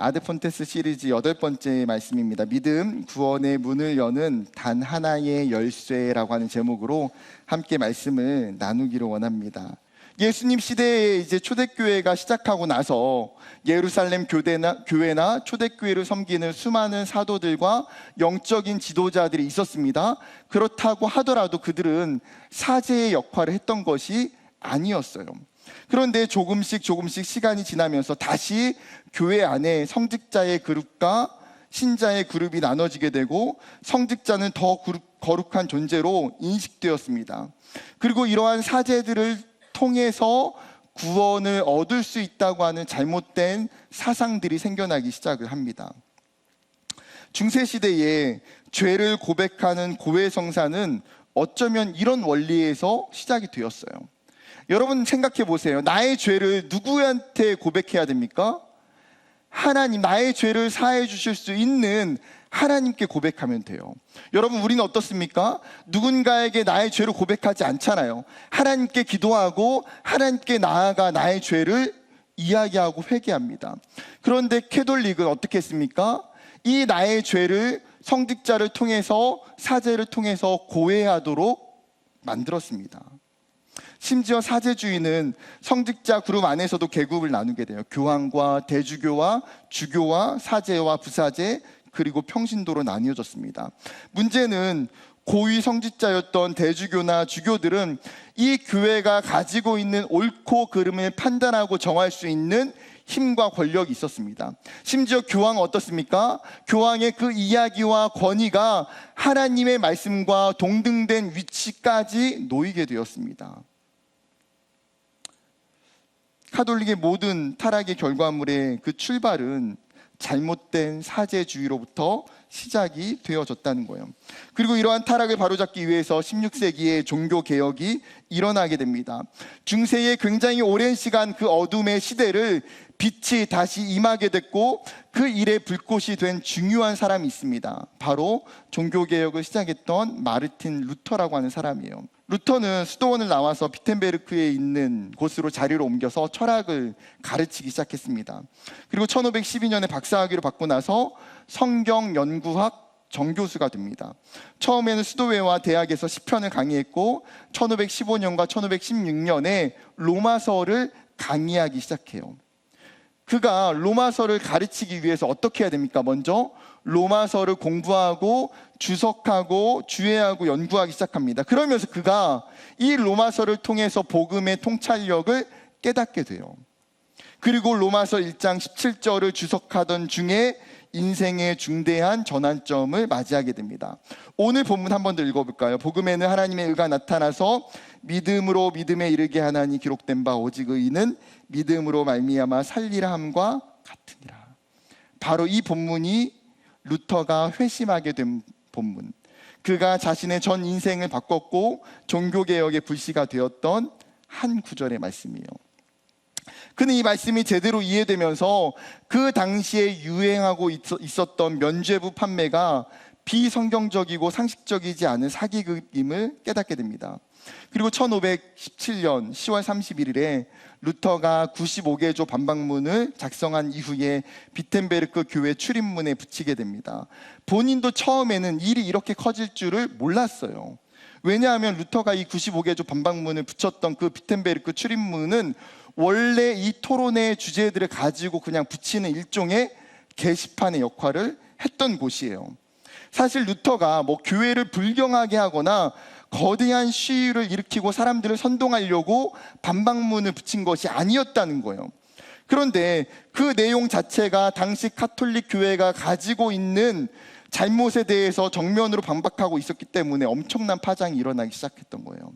아드폰테스 시리즈 8번째 말씀입니다. 믿음, 구원의 문을 여는 단 하나의 열쇠라고 하는 제목으로 함께 말씀을 나누기를 원합니다. 예수님 시대에 이제 초대교회가 시작하고 나서 예루살렘 교회나 초대교회를 섬기는 수많은 사도들과 영적인 지도자들이 있었습니다. 그렇다고 하더라도 그들은 사제의 역할을 했던 것이 아니었어요. 그런데 조금씩 시간이 지나면서 다시 교회 안에 성직자의 그룹과 신자의 그룹이 나눠지게 되고 성직자는 더 거룩한 존재로 인식되었습니다. 그리고 이러한 사제들을 통해서 구원을 얻을 수 있다고 하는 잘못된 사상들이 생겨나기 시작을 합니다. 중세시대에 죄를 고백하는 고해성사는 어쩌면 이런 원리에서 시작이 되었어요. 여러분 생각해 보세요. 나의 죄를 누구한테 고백해야 됩니까? 하나님, 나의 죄를 사해 주실 수 있는 하나님께 고백하면 돼요. 여러분, 우리는 어떻습니까? 누군가에게 나의 죄를 고백하지 않잖아요. 하나님께 기도하고 하나님께 나아가 나의 죄를 이야기하고 회개합니다. 그런데 캐톨릭은 어떻게 했습니까? 이 나의 죄를 성직자를 통해서, 사제를 통해서 고해하도록 만들었습니다. 심지어 사제주의는 성직자 그룹 안에서도 계급을 나누게 돼요. 교황과 대주교와 주교와 사제와 부사제, 그리고 평신도로 나뉘어졌습니다. 문제는 고위 성직자였던 대주교나 주교들은 이 교회가 가지고 있는 옳고 그름을 판단하고 정할 수 있는 힘과 권력이 있었습니다. 심지어 교황은 어떻습니까? 교황의 그 이야기와 권위가 하나님의 말씀과 동등된 위치까지 놓이게 되었습니다. 카톨릭의 모든 타락의 결과물의 그 출발은 잘못된 사제주의로부터 시작이 되어졌다는 거예요. 그리고 이러한 타락을 바로잡기 위해서 16세기에 종교개혁이 일어나게 됩니다. 중세의 굉장히 오랜 시간 그 어둠의 시대를 빛이 다시 임하게 됐고 그 일에 불꽃이 된 중요한 사람이 있습니다. 바로 종교개혁을 시작했던 마르틴 루터라고 하는 사람이에요. 루터는 수도원을 나와서 비텐베르크에 있는 곳으로 자리를 옮겨서 철학을 가르치기 시작했습니다. 그리고 1512년에 박사학위를 받고 나서 성경 연구학 정교수가 됩니다. 처음에는 수도회와 대학에서 시편을 강의했고 1515년과 1516년에 로마서를 강의하기 시작해요. 그가 로마서를 가르치기 위해서 어떻게 해야 됩니까? 먼저 로마서를 공부하고 주석하고 주해하고 연구하기 시작합니다. 그러면서 그가 이 로마서를 통해서 복음의 통찰력을 깨닫게 돼요. 그리고 로마서 1장 17절을 주석하던 중에 인생의 중대한 전환점을 맞이하게 됩니다. 오늘 본문 한 번 더 읽어볼까요? 복음에는 하나님의 의가 나타나서 믿음으로 믿음에 이르게 하나니 기록된 바 오직 의인은 믿음으로 말미암아 살리라 함과 같으니라. 바로 이 본문이 루터가 회심하게 된 본문, 그가 자신의 전 인생을 바꿨고 종교개혁의 불씨가 되었던 한 구절의 말씀이에요. 그는 이 말씀이 제대로 이해되면서 그 당시에 유행하고 있었던 면죄부 판매가 비성경적이고 상식적이지 않은 사기극임을 깨닫게 됩니다. 그리고 1517년 10월 31일에 루터가 95개조 반박문을 작성한 이후에 비텐베르크 교회 출입문에 붙이게 됩니다. 본인도 처음에는 일이 이렇게 커질 줄을 몰랐어요. 왜냐하면 루터가 이 95개조 반박문을 붙였던 그 비텐베르크 출입문은 원래 이 토론의 주제들을 가지고 그냥 붙이는 일종의 게시판의 역할을 했던 곳이에요. 사실 루터가 교회를 불경하게 하거나 거대한 시위를 일으키고 사람들을 선동하려고 반박문을 붙인 것이 아니었다는 거예요. 그런데 그 내용 자체가 당시 카톨릭 교회가 가지고 있는 잘못에 대해서 정면으로 반박하고 있었기 때문에 엄청난 파장이 일어나기 시작했던 거예요.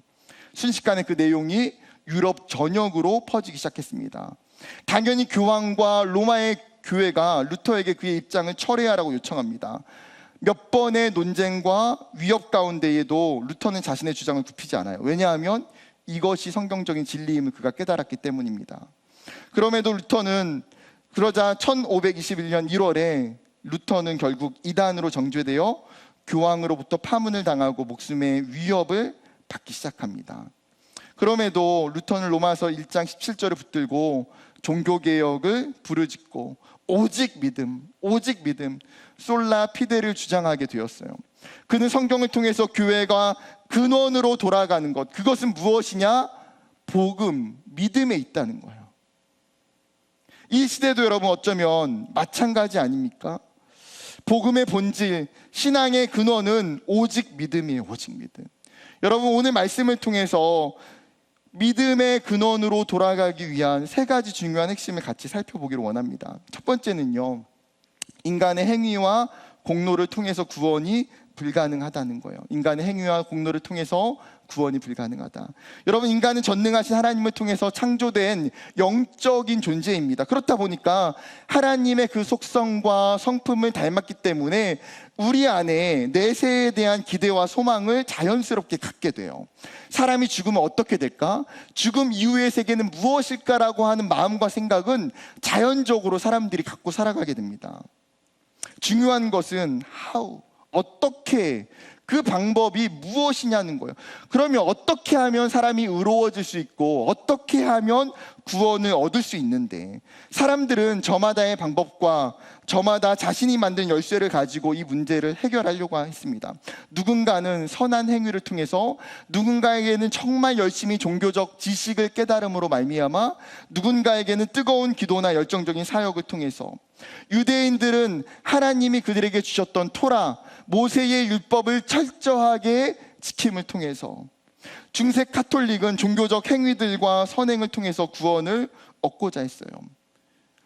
순식간에 그 내용이 유럽 전역으로 퍼지기 시작했습니다. 당연히 교황과 로마의 교회가 루터에게 그의 입장을 철회하라고 요청합니다. 몇 번의 논쟁과 위협 가운데에도 루터는 자신의 주장을 굽히지 않아요. 왜냐하면 이것이 성경적인 진리임을 그가 깨달았기 때문입니다. 그럼에도 루터는 그러자 1521년 1월에 루터는 결국 이단으로 정죄되어 교황으로부터 파문을 당하고 목숨의 위협을 받기 시작합니다. 그럼에도 루터는 로마서 1장 17절을 붙들고 종교개혁을 부르짖고 오직 믿음, 솔라 피데를 주장하게 되었어요. 그는 성경을 통해서 교회가 근원으로 돌아가는 것, 그것은 무엇이냐? 복음, 믿음에 있다는 거예요. 이 시대도 여러분 어쩌면 마찬가지 아닙니까? 복음의 본질, 신앙의 근원은 오직 믿음이에요. 오직 믿음. 여러분 오늘 말씀을 통해서 믿음의 근원으로 돌아가기 위한 세 가지 중요한 핵심을 같이 살펴보기를 원합니다. 첫 번째는요, 인간의 행위와 공로를 통해서 구원이 불가능하다는 거예요. 인간의 행위와 공로를 통해서 구원이 불가능하다. 여러분, 인간은 전능하신 하나님을 통해서 창조된 영적인 존재입니다. 그렇다 보니까 하나님의 그 속성과 성품을 닮았기 때문에 우리 안에 내세에 대한 기대와 소망을 자연스럽게 갖게 돼요. 사람이 죽으면 어떻게 될까? 죽음 이후의 세계는 무엇일까라고 하는 마음과 생각은 자연적으로 사람들이 갖고 살아가게 됩니다. 중요한 것은 how, 어떻게, 그 방법이 무엇이냐는 거예요. 그러면 어떻게 하면 사람이 의로워질 수 있고 어떻게 하면 구원을 얻을 수 있는데, 사람들은 저마다의 방법과 저마다 자신이 만든 열쇠를 가지고 이 문제를 해결하려고 했습니다. 누군가는 선한 행위를 통해서, 누군가에게는 정말 열심히 종교적 지식을 깨달음으로 말미암아, 누군가에게는 뜨거운 기도나 열정적인 사역을 통해서. 유대인들은 하나님이 그들에게 주셨던 토라, 모세의 율법을 철저하게 지킴을 통해서, 중세 카톨릭은 종교적 행위들과 선행을 통해서 구원을 얻고자 했어요.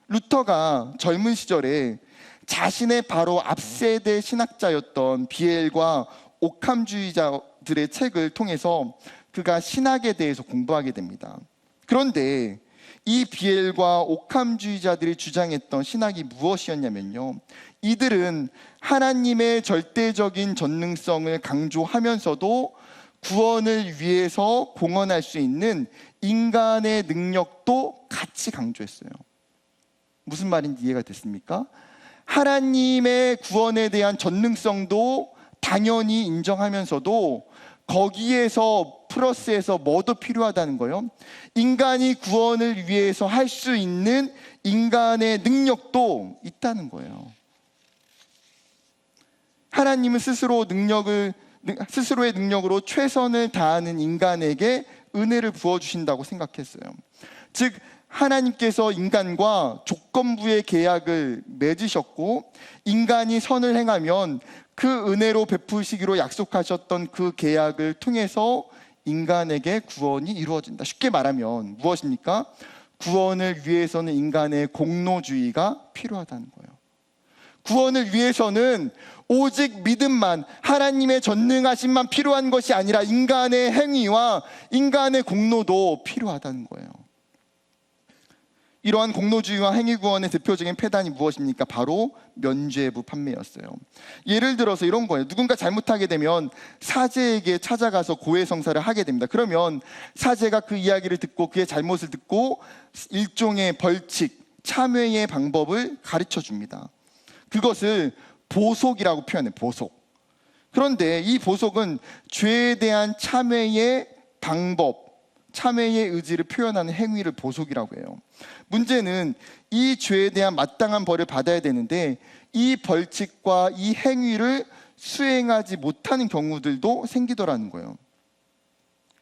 루터가 젊은 시절에 자신의 바로 앞세대 신학자였던 비엘과 오캄주의자들의 책을 통해서 그가 신학에 대해서 공부하게 됩니다. 그런데 이 비엘과 오캄주의자들이 주장했던 신학이 무엇이었냐면요, 이들은 하나님의 절대적인 전능성을 강조하면서도 구원을 위해서 공헌할 수 있는 인간의 능력도 같이 강조했어요. 무슨 말인지 이해가 됐습니까? 하나님의 구원에 대한 전능성도 당연히 인정하면서도 거기에서 플러스해서 뭐도 필요하다는 거예요. 인간이 구원을 위해서 할 수 있는 인간의 능력도 있다는 거예요. 하나님은 스스로의 능력으로 최선을 다하는 인간에게 은혜를 부어주신다고 생각했어요. 즉, 하나님께서 인간과 조건부의 계약을 맺으셨고, 인간이 선을 행하면 그 은혜로 베푸시기로 약속하셨던 그 계약을 통해서 인간에게 구원이 이루어진다. 쉽게 말하면 무엇입니까? 구원을 위해서는 인간의 공로주의가 필요하다는 거예요. 구원을 위해서는 오직 믿음만, 하나님의 전능하심만 필요한 것이 아니라 인간의 행위와 인간의 공로도 필요하다는 거예요. 이러한 공로주의와 행위구원의 대표적인 폐단이 무엇입니까? 바로 면죄부 판매였어요. 예를 들어서 이런 거예요. 누군가 잘못하게 되면 사제에게 찾아가서 고해성사를 하게 됩니다. 그러면 사제가 그 이야기를 듣고 그의 잘못을 듣고 일종의 벌칙, 참회의 방법을 가르쳐 줍니다. 그것을 보속이라고 표현해요. 보속. 그런데 이 보속은 죄에 대한 참회의 방법, 참회의 의지를 표현하는 행위를 보속이라고 해요. 문제는 이 죄에 대한 마땅한 벌을 받아야 되는데 이 벌칙과 이 행위를 수행하지 못하는 경우들도 생기더라는 거예요.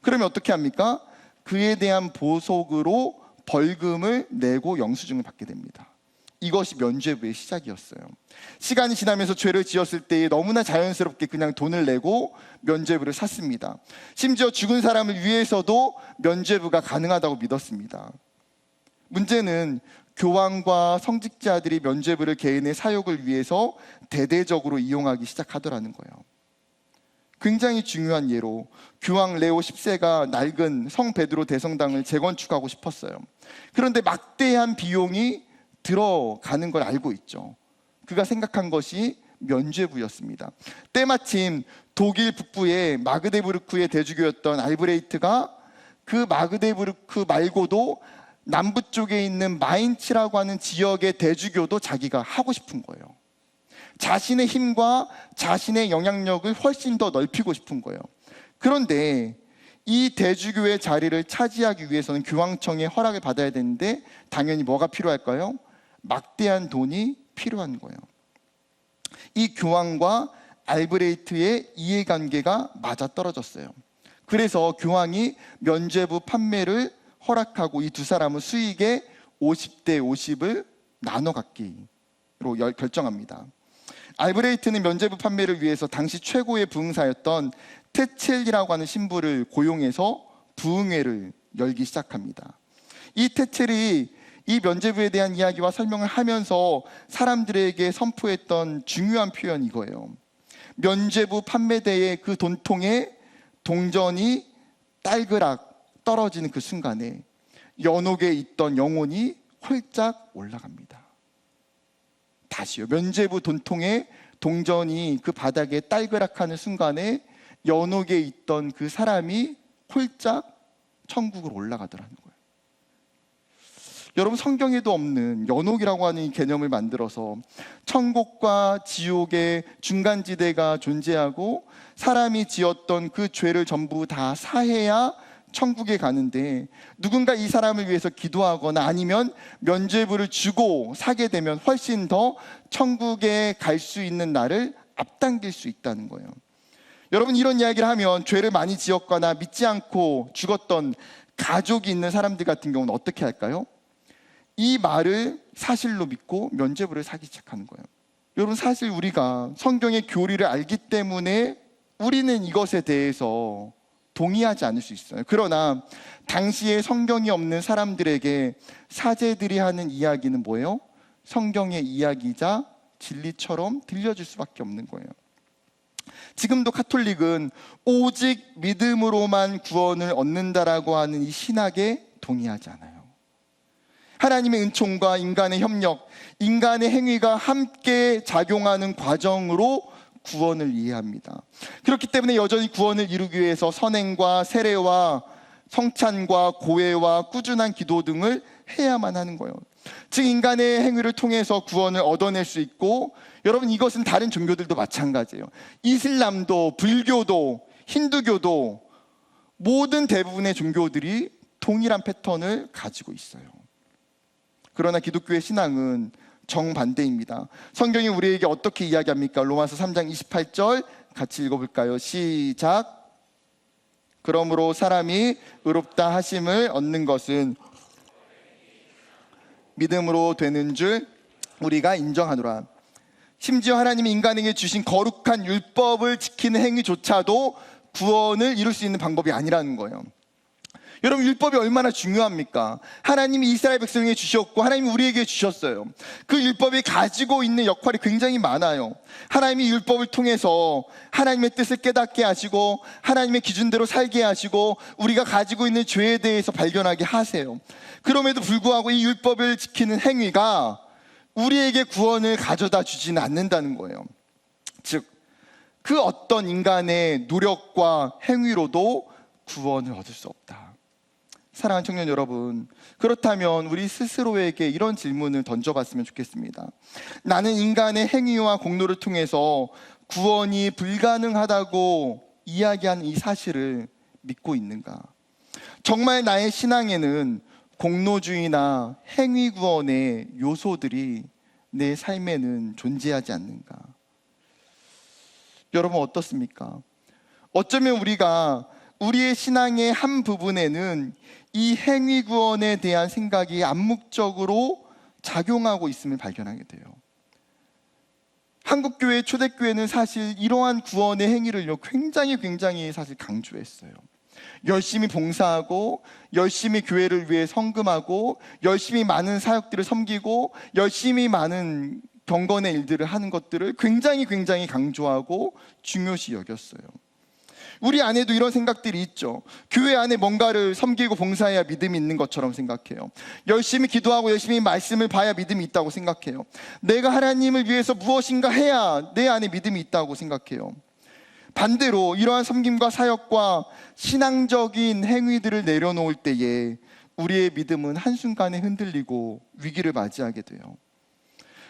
그러면 어떻게 합니까? 그에 대한 보속으로 벌금을 내고 영수증을 받게 됩니다. 이것이 면죄부의 시작이었어요. 시간이 지나면서 죄를 지었을 때 너무나 자연스럽게 그냥 돈을 내고 면죄부를 샀습니다. 심지어 죽은 사람을 위해서도 면죄부가 가능하다고 믿었습니다. 문제는 교황과 성직자들이 면죄부를 개인의 사욕을 위해서 대대적으로 이용하기 시작하더라는 거예요. 굉장히 중요한 예로 교황 레오 10세가 낡은 성 베드로 대성당을 재건축하고 싶었어요. 그런데 막대한 비용이 들어가는 걸 알고 있죠. 그가 생각한 것이 면죄부였습니다. 때마침 독일 북부의 마그데부르크의 대주교였던 알브레이트가 그 마그데부르크 말고도 남부 쪽에 있는 마인츠라고 하는 지역의 대주교도 자기가 하고 싶은 거예요. 자신의 힘과 자신의 영향력을 훨씬 더 넓히고 싶은 거예요. 그런데 이 대주교의 자리를 차지하기 위해서는 교황청의 허락을 받아야 되는데 당연히 뭐가 필요할까요? 막대한 돈이 필요한 거예요. 이 교황과 알브레이트의 이해관계가 맞아떨어졌어요. 그래서 교황이 면죄부 판매를 허락하고 이 두 사람은 수익의 50대 50을 나눠 갖기로 결정합니다. 알브레이트는 면죄부 판매를 위해서 당시 최고의 부흥사였던 테첼이라고 하는 신부를 고용해서 부흥회를 열기 시작합니다. 이 테첼이 이 면죄부에 대한 이야기와 설명을 하면서 사람들에게 선포했던 중요한 표현이 이거예요. 면죄부 판매대의 그 돈통에 동전이 딸그락 떨어지는 그 순간에 연옥에 있던 영혼이 홀짝 올라갑니다. 다시요. 면죄부 돈통에 동전이 그 바닥에 딸그락하는 순간에 연옥에 있던 그 사람이 홀짝 천국으로 올라가더라는 거예요. 여러분, 성경에도 없는 연옥이라고 하는 이 개념을 만들어서 천국과 지옥의 중간지대가 존재하고 사람이 지었던 그 죄를 전부 다 사해야 천국에 가는데, 누군가 이 사람을 위해서 기도하거나 아니면 면죄부를 주고 사게 되면 훨씬 더 천국에 갈 수 있는 날을 앞당길 수 있다는 거예요. 여러분, 이런 이야기를 하면 죄를 많이 지었거나 믿지 않고 죽었던 가족이 있는 사람들 같은 경우는 어떻게 할까요? 이 말을 사실로 믿고 면죄부를 사기 시작하는 거예요. 여러분, 사실 우리가 성경의 교리를 알기 때문에 우리는 이것에 대해서 동의하지 않을 수 있어요. 그러나 당시에 성경이 없는 사람들에게 사제들이 하는 이야기는 뭐예요? 성경의 이야기이자 진리처럼 들려줄 수밖에 없는 거예요. 지금도 카톨릭은 오직 믿음으로만 구원을 얻는다라고 하는 이 신학에 동의하지 않아요. 하나님의 은총과 인간의 협력, 인간의 행위가 함께 작용하는 과정으로 구원을 이해합니다. 그렇기 때문에 여전히 구원을 이루기 위해서 선행과 세례와 성찬과 고해와 꾸준한 기도 등을 해야만 하는 거예요. 즉, 인간의 행위를 통해서 구원을 얻어낼 수 있고, 여러분, 이것은 다른 종교들도 마찬가지예요. 이슬람도, 불교도, 힌두교도 모든 대부분의 종교들이 동일한 패턴을 가지고 있어요. 그러나 기독교의 신앙은 정반대입니다. 성경이 우리에게 어떻게 이야기합니까? 로마서 3장 28절 같이 읽어볼까요? 시작. 그러므로 사람이 의롭다 하심을 얻는 것은 믿음으로 되는 줄 우리가 인정하노라. 심지어 하나님이 인간에게 주신 거룩한 율법을 지키는 행위조차도 구원을 이룰 수 있는 방법이 아니라는 거예요. 여러분, 율법이 얼마나 중요합니까? 하나님이 이스라엘 백성에게 주셨고 하나님이 우리에게 주셨어요. 그 율법이 가지고 있는 역할이 굉장히 많아요. 하나님이 율법을 통해서 하나님의 뜻을 깨닫게 하시고 하나님의 기준대로 살게 하시고 우리가 가지고 있는 죄에 대해서 발견하게 하세요. 그럼에도 불구하고 이 율법을 지키는 행위가 우리에게 구원을 가져다 주지는 않는다는 거예요. 즉, 그 어떤 인간의 노력과 행위로도 구원을 얻을 수 없다. 사랑하는 청년 여러분, 그렇다면 우리 스스로에게 이런 질문을 던져봤으면 좋겠습니다. 나는 인간의 행위와 공로를 통해서 구원이 불가능하다고 이야기하는 이 사실을 믿고 있는가? 정말 나의 신앙에는 공로주의나 행위 구원의 요소들이 내 삶에는 존재하지 않는가? 여러분, 어떻습니까? 어쩌면 우리가 우리의 신앙의 한 부분에는 이 행위 구원에 대한 생각이 암묵적으로 작용하고 있음을 발견하게 돼요. 한국교회 초대교회는 사실 이러한 구원의 행위를 굉장히 사실 강조했어요. 열심히 봉사하고 열심히 교회를 위해 헌금하고 열심히 많은 사역들을 섬기고 열심히 많은 경건의 일들을 하는 것들을 굉장히 강조하고 중요시 여겼어요. 우리 안에도 이런 생각들이 있죠. 교회 안에 뭔가를 섬기고 봉사해야 믿음이 있는 것처럼 생각해요. 열심히 기도하고 열심히 말씀을 봐야 믿음이 있다고 생각해요. 내가 하나님을 위해서 무엇인가 해야 내 안에 믿음이 있다고 생각해요. 반대로 이러한 섬김과 사역과 신앙적인 행위들을 내려놓을 때에 우리의 믿음은 한순간에 흔들리고 위기를 맞이하게 돼요.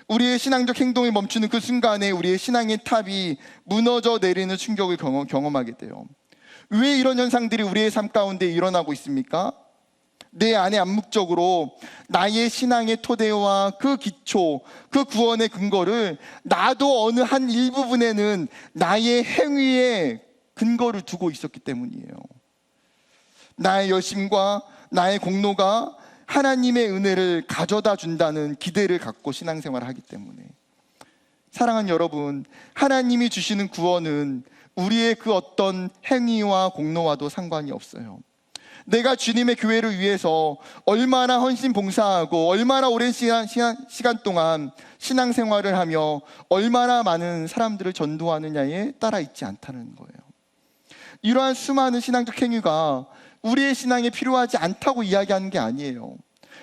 우리의 신앙적 행동이 멈추는 그 순간에 우리의 신앙의 탑이 무너져 내리는 충격을 경험하게 돼요. 왜 이런 현상들이 우리의 삶 가운데 일어나고 있습니까? 내 안에 암묵적으로 나의 신앙의 토대와 그 기초, 그 구원의 근거를 나도 어느 한 일부분에는 나의 행위에 근거를 두고 있었기 때문이에요. 나의 열심과 나의 공로가 하나님의 은혜를 가져다 준다는 기대를 갖고 신앙생활을 하기 때문에. 사랑하는 여러분, 하나님이 주시는 구원은 우리의 그 어떤 행위와 공로와도 상관이 없어요. 내가 주님의 교회를 위해서 얼마나 헌신 봉사하고 얼마나 오랜 시간 동안 신앙생활을 하며 얼마나 많은 사람들을 전도하느냐에 따라 있지 않다는 거예요. 이러한 수많은 신앙적 행위가 우리의 신앙에 필요하지 않다고 이야기하는 게 아니에요.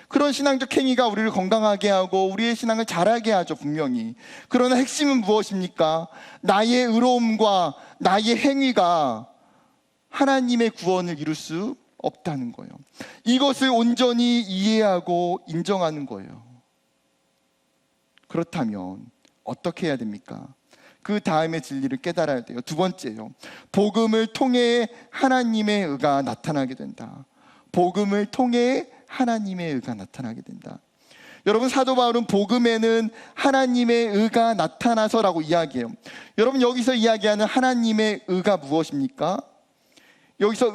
그런 신앙적 행위가 우리를 건강하게 하고 우리의 신앙을 자라게 하죠, 분명히. 그러나 핵심은 무엇입니까? 나의 의로움과 나의 행위가 하나님의 구원을 이룰 수 없다는 거예요. 이것을 온전히 이해하고 인정하는 거예요. 그렇다면 어떻게 해야 됩니까? 그 다음의 진리를 깨달아야 돼요. 두 번째요, 복음을 통해 하나님의 의가 나타나게 된다. 복음을 통해 하나님의 의가 나타나게 된다. 여러분, 사도 바울은 복음에는 하나님의 의가 나타나서라고 이야기해요. 여러분, 여기서 이야기하는 하나님의 의가 무엇입니까? 여기서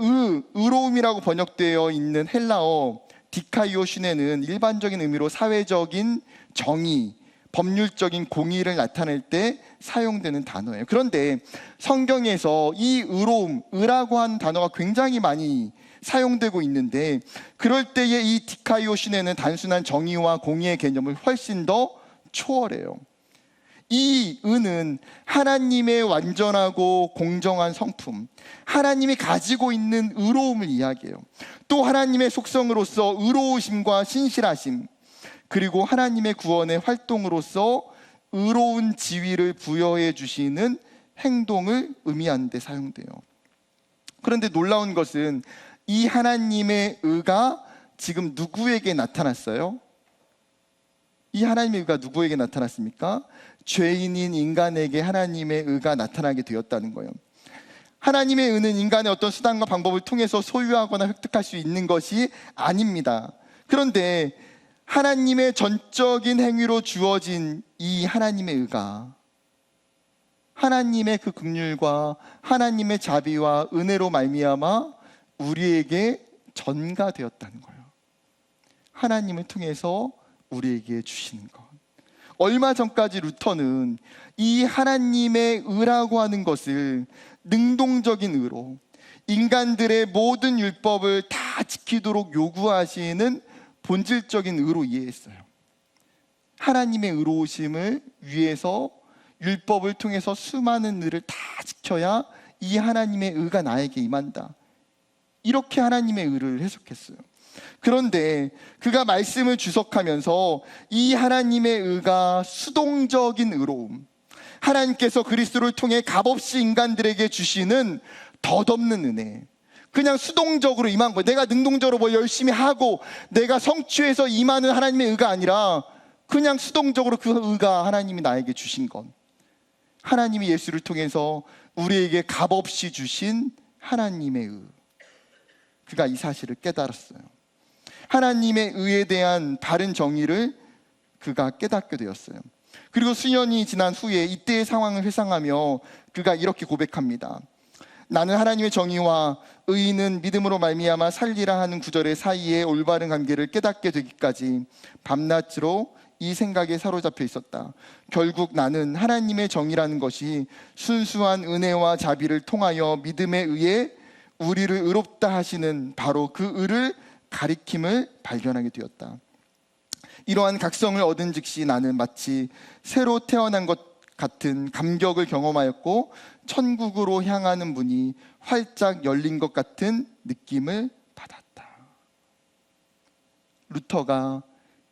의로움이라고 번역되어 있는 헬라어 디카이오슈네는 일반적인 의미로 사회적인 정의, 법률적인 공의를 나타낼 때 사용되는 단어예요. 그런데 성경에서 이 의로움, 의라고 하는 단어가 굉장히 많이 사용되고 있는데, 그럴 때의 이 디카이오슈네는 단순한 정의와 공의의 개념을 훨씬 더 초월해요. 이 의는 하나님의 완전하고 공정한 성품, 하나님이 가지고 있는 의로움을 이야기해요. 또 하나님의 속성으로서 의로우심과 신실하심, 그리고 하나님의 구원의 활동으로서 의로운 지위를 부여해 주시는 행동을 의미하는 데 사용돼요. 그런데 놀라운 것은 이 하나님의 의가 지금 누구에게 나타났어요? 이 하나님의 의가 누구에게 나타났습니까? 죄인인 인간에게 하나님의 의가 나타나게 되었다는 거예요. 하나님의 의는 인간의 어떤 수단과 방법을 통해서 소유하거나 획득할 수 있는 것이 아닙니다. 그런데 하나님의 전적인 행위로 주어진 이 하나님의 의가 하나님의 그 긍휼과 하나님의 자비와 은혜로 말미암아 우리에게 전가되었다는 거예요. 하나님을 통해서 우리에게 주시는 것. 얼마 전까지 루터는 이 하나님의 의라고 하는 것을 능동적인 의로, 인간들의 모든 율법을 다 지키도록 요구하시는 본질적인 의로 이해했어요. 하나님의 의로우심을 위해서 율법을 통해서 수많은 의를 다 지켜야 이 하나님의 의가 나에게 임한다. 이렇게 하나님의 의를 해석했어요. 그런데 그가 말씀을 주석하면서 이 하나님의 의가 수동적인 의로움, 하나님께서 그리스도를 통해 값없이 인간들에게 주시는 덧없는 은혜, 그냥 수동적으로 임한 거예요. 내가 능동적으로 뭐 열심히 하고 내가 성취해서 임하는 하나님의 의가 아니라 그냥 수동적으로 그 의가 하나님이 나에게 주신 것, 하나님이 예수를 통해서 우리에게 값없이 주신 하나님의 의. 그가 이 사실을 깨달았어요. 하나님의 의에 대한 바른 정의를 그가 깨닫게 되었어요. 그리고 수년이 지난 후에 이때의 상황을 회상하며 그가 이렇게 고백합니다. 나는 하나님의 정의와 의는 믿음으로 말미암아 살리라 하는 구절의 사이에 올바른 관계를 깨닫게 되기까지 밤낮으로 이 생각에 사로잡혀 있었다. 결국 나는 하나님의 정의라는 것이 순수한 은혜와 자비를 통하여 믿음에 의해 우리를 의롭다 하시는 바로 그 의를 가리킴을 발견하게 되었다. 이러한 각성을 얻은 즉시 나는 마치 새로 태어난 것 같은 감격을 경험하였고 천국으로 향하는 문이 활짝 열린 것 같은 느낌을 받았다. 루터가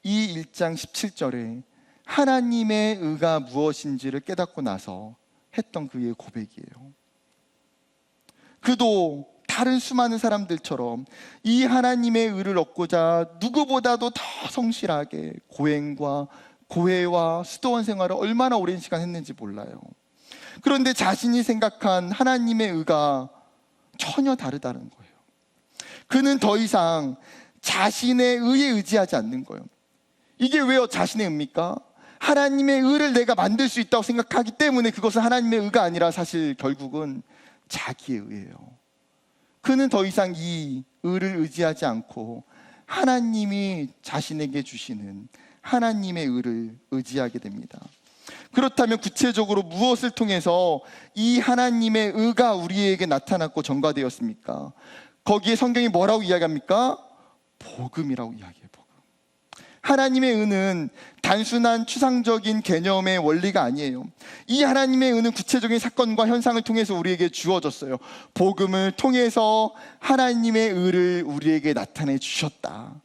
이 1장 17절에 하나님의 의가 무엇인지를 깨닫고 나서 했던 그의 고백이에요. 그도 다른 수많은 사람들처럼 이 하나님의 의를 얻고자 누구보다도 더 성실하게 고행과 고해와 수도원 생활을 얼마나 오랜 시간 했는지 몰라요. 그런데 자신이 생각한 하나님의 의가 전혀 다르다는 거예요. 그는 더 이상 자신의 의에 의지하지 않는 거예요. 이게 왜요? 자신의 의입니까? 하나님의 의를 내가 만들 수 있다고 생각하기 때문에 그것은 하나님의 의가 아니라 사실 결국은 자기의 의예요. 그는 더 이상 이 의를 의지하지 않고 하나님이 자신에게 주시는 하나님의 의를 의지하게 됩니다. 그렇다면 구체적으로 무엇을 통해서 이 하나님의 의가 우리에게 나타났고 전가되었습니까? 거기에 성경이 뭐라고 이야기합니까? 복음이라고 이야기해요. 복음. 하나님의 의는 단순한 추상적인 개념의 원리가 아니에요. 이 하나님의 의는 구체적인 사건과 현상을 통해서 우리에게 주어졌어요. 복음을 통해서 하나님의 의를 우리에게 나타내 주셨다.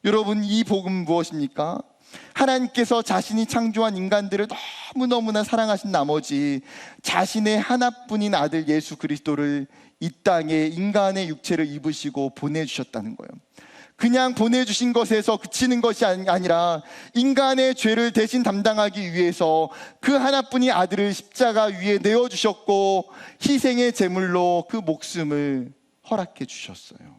여러분, 이 복음은 무엇입니까? 하나님께서 자신이 창조한 인간들을 너무너무나 사랑하신 나머지 자신의 하나뿐인 아들 예수 그리스도를 이 땅에 인간의 육체를 입으시고 보내주셨다는 거예요. 그냥 보내주신 것에서 그치는 것이 아니라 인간의 죄를 대신 담당하기 위해서 그 하나뿐인 아들을 십자가 위에 내어주셨고 희생의 제물로 그 목숨을 허락해 주셨어요.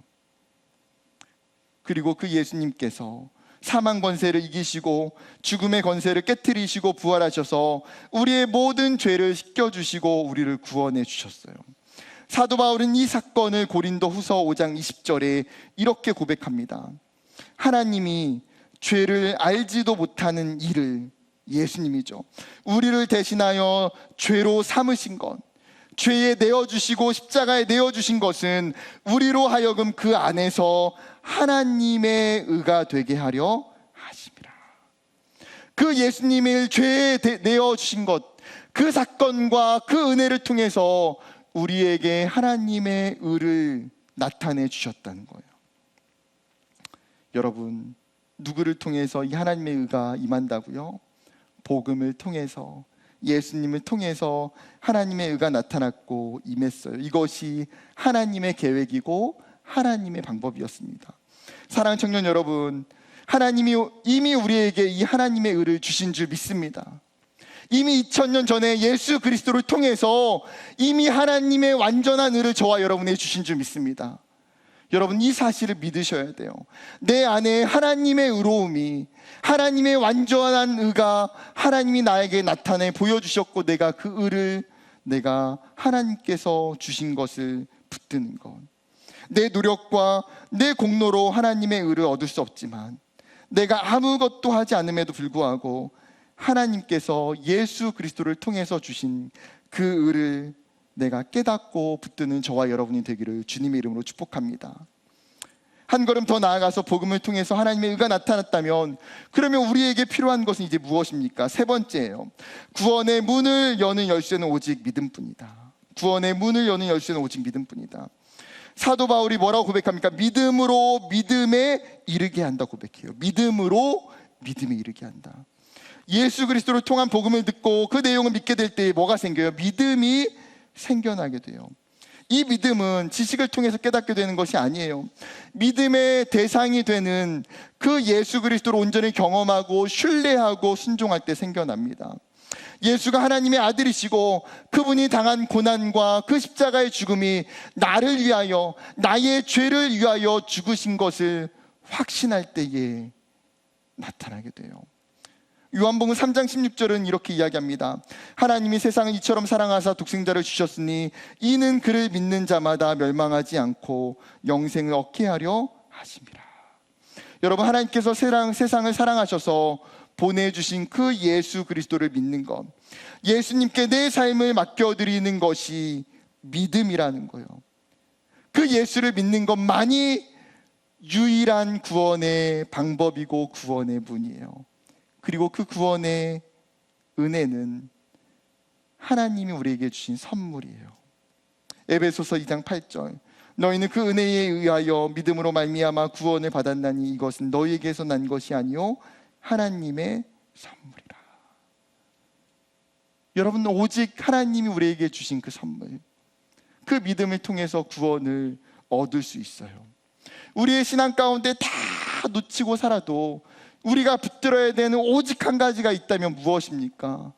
그리고 그 예수님께서 사망 권세를 이기시고 죽음의 권세를 깨트리시고 부활하셔서 우리의 모든 죄를 씻겨주시고 우리를 구원해 주셨어요. 사도 바울은 이 사건을 고린도 후서 5장 20절에 이렇게 고백합니다. 하나님이 죄를 알지도 못하는 이를, 예수님이죠, 우리를 대신하여 죄로 삼으신 것, 죄에 내어주시고 십자가에 내어주신 것은 우리로 하여금 그 안에서 하나님의 의가 되게 하려 하심이라. 그 예수님을 죄에 내어주신 것, 그 사건과 그 은혜를 통해서 우리에게 하나님의 의를 나타내 주셨다는 거예요. 여러분, 누구를 통해서 이 하나님의 의가 임한다고요? 복음을 통해서, 예수님을 통해서 하나님의 의가 나타났고 임했어요. 이것이 하나님의 계획이고 하나님의 방법이었습니다. 사랑하는 청년 여러분, 하나님이 이미 우리에게 이 하나님의 의를 주신 줄 믿습니다. 이미 2000년 전에 예수 그리스도를 통해서 이미 하나님의 완전한 의를 저와 여러분에게 주신 줄 믿습니다. 여러분, 이 사실을 믿으셔야 돼요. 내 안에 하나님의 의로움이, 하나님의 완전한 의가 하나님이 나에게 나타내 보여주셨고 내가 그 의를 내가 하나님께서 주신 것을 붙드는 것, 내 노력과 내 공로로 하나님의 의를 얻을 수 없지만 내가 아무것도 하지 않음에도 불구하고 하나님께서 예수 그리스도를 통해서 주신 그 의를 내가 깨닫고 붙드는 저와 여러분이 되기를 주님의 이름으로 축복합니다. 한 걸음 더 나아가서 복음을 통해서 하나님의 의가 나타났다면 그러면 우리에게 필요한 것은 이제 무엇입니까? 세 번째예요. 구원의 문을 여는 열쇠는 오직 믿음뿐이다. 구원의 문을 여는 열쇠는 오직 믿음뿐이다. 사도 바울이 뭐라고 고백합니까? 믿음으로 믿음에 이르게 한다 고백해요. 믿음으로 믿음에 이르게 한다. 예수 그리스도를 통한 복음을 듣고 그 내용을 믿게 될 때 뭐가 생겨요? 믿음이 생겨나게 돼요. 이 믿음은 지식을 통해서 깨닫게 되는 것이 아니에요. 믿음의 대상이 되는 그 예수 그리스도를 온전히 경험하고 신뢰하고 순종할 때 생겨납니다. 예수가 하나님의 아들이시고 그분이 당한 고난과 그 십자가의 죽음이 나를 위하여, 나의 죄를 위하여 죽으신 것을 확신할 때에 나타나게 돼요. 요한복음 3장 16절은 이렇게 이야기합니다. 하나님이 세상을 이처럼 사랑하사 독생자를 주셨으니 이는 그를 믿는 자마다 멸망하지 않고 영생을 얻게 하려 하심이라. 여러분, 하나님께서 세상을 사랑하셔서 보내주신 그 예수 그리스도를 믿는 것, 예수님께 내 삶을 맡겨드리는 것이 믿음이라는 거예요. 그 예수를 믿는 것만이 유일한 구원의 방법이고 구원의 문이에요. 그리고 그 구원의 은혜는 하나님이 우리에게 주신 선물이에요. 에베소서 2장 8절, 너희는 그 은혜에 의하여 믿음으로 말미암아 구원을 받았나니 이것은 너희에게서 난 것이 아니요 하나님의 선물이라. 여러분, 오직 하나님이 우리에게 주신 그 선물, 그 믿음을 통해서 구원을 얻을 수 있어요. 우리의 신앙 가운데 다 놓치고 살아도 우리가 붙들어야 되는 오직 한 가지가 있다면 무엇입니까?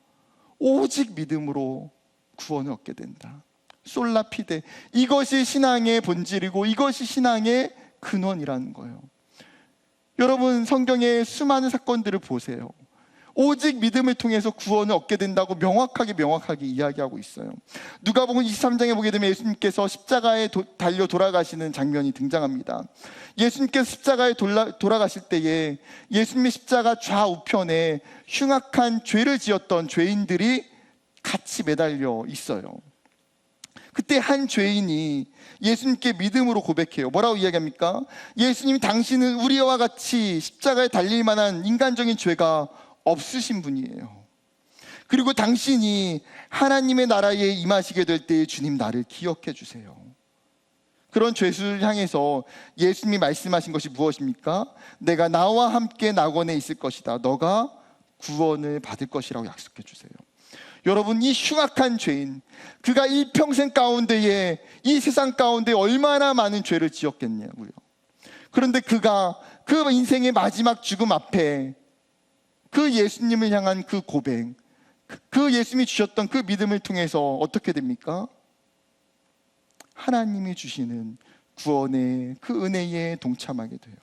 오직 믿음으로 구원을 얻게 된다. 솔라피데. 이것이 신앙의 본질이고 이것이 신앙의 근원이라는 거예요. 여러분, 성경의 수많은 사건들을 보세요. 오직 믿음을 통해서 구원을 얻게 된다고 명확하게 이야기하고 있어요. 누가복음 23장에 보게 되면 예수님께서 십자가에 달려 돌아가시는 장면이 등장합니다. 예수님께서 십자가에 돌아가실 때에 예수님의 십자가 좌우편에 흉악한 죄를 지었던 죄인들이 같이 매달려 있어요. 그때 한 죄인이 예수님께 믿음으로 고백해요. 뭐라고 이야기합니까? 예수님, 당신은 우리와 같이 십자가에 달릴 만한 인간적인 죄가 없으신 분이에요. 그리고 당신이 하나님의 나라에 임하시게 될 때 주님, 나를 기억해 주세요. 그런 죄수를 향해서 예수님이 말씀하신 것이 무엇입니까? 내가 나와 함께 낙원에 있을 것이다. 너가 구원을 받을 것이라고 약속해 주세요. 여러분, 이 흉악한 죄인, 그가 일평생 가운데에, 이 세상 가운데 얼마나 많은 죄를 지었겠냐고요. 그런데 그가 그 인생의 마지막 죽음 앞에 그 예수님을 향한 그 고백, 그 예수님이 주셨던 그 믿음을 통해서 어떻게 됩니까? 하나님이 주시는 구원의 그 은혜에 동참하게 돼요.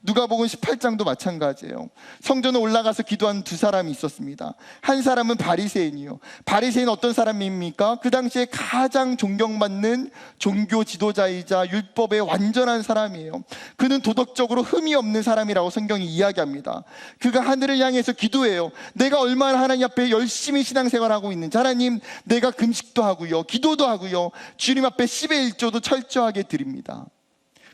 누가복음 18장도 마찬가지예요. 성전에 올라가서 기도하는 두 사람이 있었습니다. 한 사람은 바리새인이요. 바리새인 어떤 사람입니까? 그 당시에 가장 존경받는 종교 지도자이자 율법의 완전한 사람이에요. 그는 도덕적으로 흠이 없는 사람이라고 성경이 이야기합니다. 그가 하늘을 향해서 기도해요. 내가 얼마나 하나님 앞에 열심히 신앙생활하고 있는지, 하나님, 내가 금식도 하고요, 기도도 하고요, 주님 앞에 10의 1조도 철저하게 드립니다.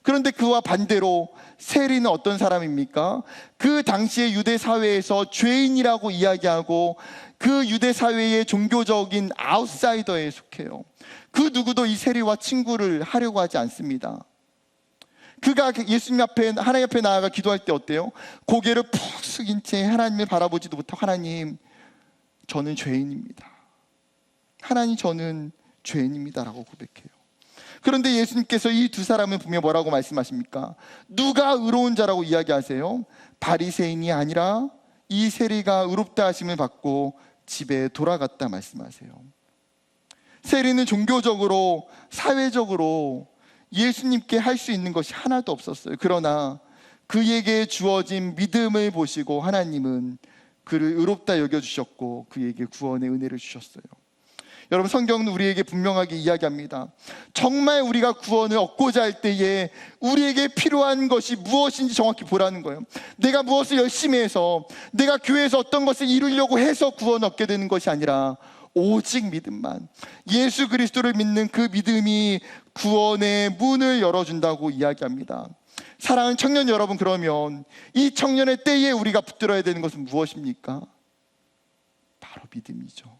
그런데 그와 반대로 세리는 어떤 사람입니까? 그 당시의 유대 사회에서 죄인이라고 이야기하고 그 유대 사회의 종교적인 아웃사이더에 속해요. 그 누구도 이 세리와 친구를 하려고 하지 않습니다. 그가 예수님 앞에, 하나님 앞에 나아가 기도할 때 어때요? 고개를 푹 숙인 채 하나님을 바라보지도 못하고, 하나님, 저는 죄인입니다. 하나님, 저는 죄인입니다라고 고백해요. 그런데 예수님께서 이 두 사람을 보며 뭐라고 말씀하십니까? 누가 의로운 자라고 이야기하세요? 바리새인이 아니라 이 세리가 의롭다 하심을 받고 집에 돌아갔다 말씀하세요. 세리는 종교적으로, 사회적으로 예수님께 할 수 있는 것이 하나도 없었어요. 그러나 그에게 주어진 믿음을 보시고 하나님은 그를 의롭다 여겨주셨고 그에게 구원의 은혜를 주셨어요. 여러분, 성경은 우리에게 분명하게 이야기합니다. 정말 우리가 구원을 얻고자 할 때에 우리에게 필요한 것이 무엇인지 정확히 보라는 거예요. 내가 무엇을 열심히 해서, 내가 교회에서 어떤 것을 이루려고 해서 구원을 얻게 되는 것이 아니라 오직 믿음만, 예수 그리스도를 믿는 그 믿음이 구원의 문을 열어준다고 이야기합니다. 사랑하는 청년 여러분, 그러면 이 청년의 때에 우리가 붙들어야 되는 것은 무엇입니까? 바로 믿음이죠.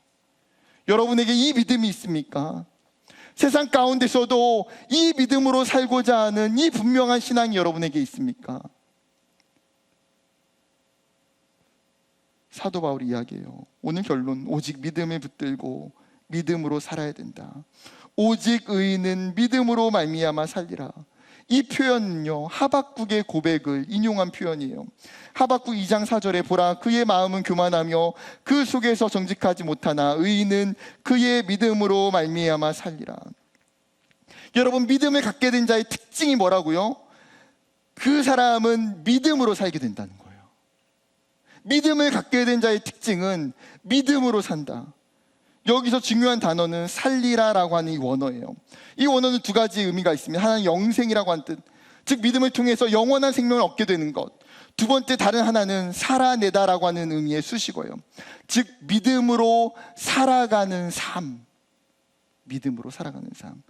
여러분에게 이 믿음이 있습니까? 세상 가운데서도 이 믿음으로 살고자 하는 이 분명한 신앙이 여러분에게 있습니까? 사도 바울이 이야기해요. 오늘 결론, 오직 믿음을 붙들고 믿음으로 살아야 된다. 오직 의인은 믿음으로 말미암아 살리라. 이 표현은요, 하박국의 고백을 인용한 표현이에요. 하박국 2장 4절에 보라, 그의 마음은 교만하며 그 속에서 정직하지 못하나 의인은 그의 믿음으로 말미암아 살리라. 여러분, 믿음을 갖게 된 자의 특징이 뭐라고요? 그 사람은 믿음으로 살게 된다는 거예요. 믿음을 갖게 된 자의 특징은 믿음으로 산다. 여기서 중요한 단어는 살리라라고 하는 이 원어예요. 이 원어는 두 가지 의미가 있습니다. 하나는 영생이라고 하는 뜻, 즉 믿음을 통해서 영원한 생명을 얻게 되는 것. 두 번째, 다른 하나는 살아내다라고 하는 의미의 수식어예요. 즉 믿음으로 살아가는 삶. 믿음으로 살아가는 삶.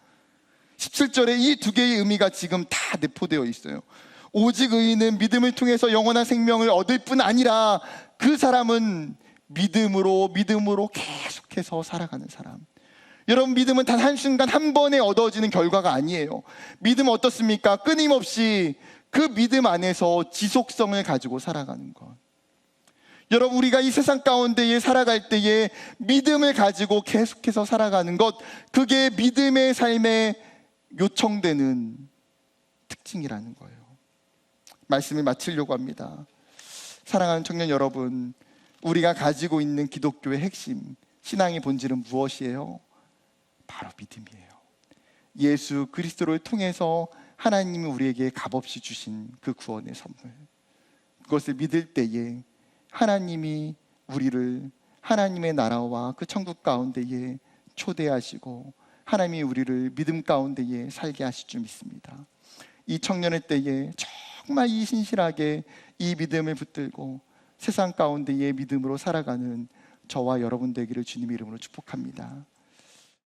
17절에 이 두 개의 의미가 지금 다 내포되어 있어요. 오직 의인은 믿음을 통해서 영원한 생명을 얻을 뿐 아니라 그 사람은 믿음으로 계속해서 살아가는 사람. 여러분, 믿음은 단 한순간 한 번에 얻어지는 결과가 아니에요. 믿음은 어떻습니까? 끊임없이 그 믿음 안에서 지속성을 가지고 살아가는 것. 여러분, 우리가 이 세상 가운데에 살아갈 때에 믿음을 가지고 계속해서 살아가는 것, 그게 믿음의 삶에 요청되는 특징이라는 거예요. 말씀을 마치려고 합니다. 사랑하는 청년 여러분, 우리가 가지고 있는 기독교의 핵심, 신앙의 본질은 무엇이에요? 바로 믿음이에요. 예수 그리스도를 통해서 하나님이 우리에게 값없이 주신 그 구원의 선물, 그것을 믿을 때에 하나님이 우리를 하나님의 나라와 그 천국 가운데에 초대하시고 하나님이 우리를 믿음 가운데에 살게 하실 줄 믿습니다. 이 청년의 때에 정말 이 신실하게 이 믿음을 붙들고 세상 가운데에 믿음으로 살아가는 저와 여러분 되기를 주님의 이름으로 축복합니다.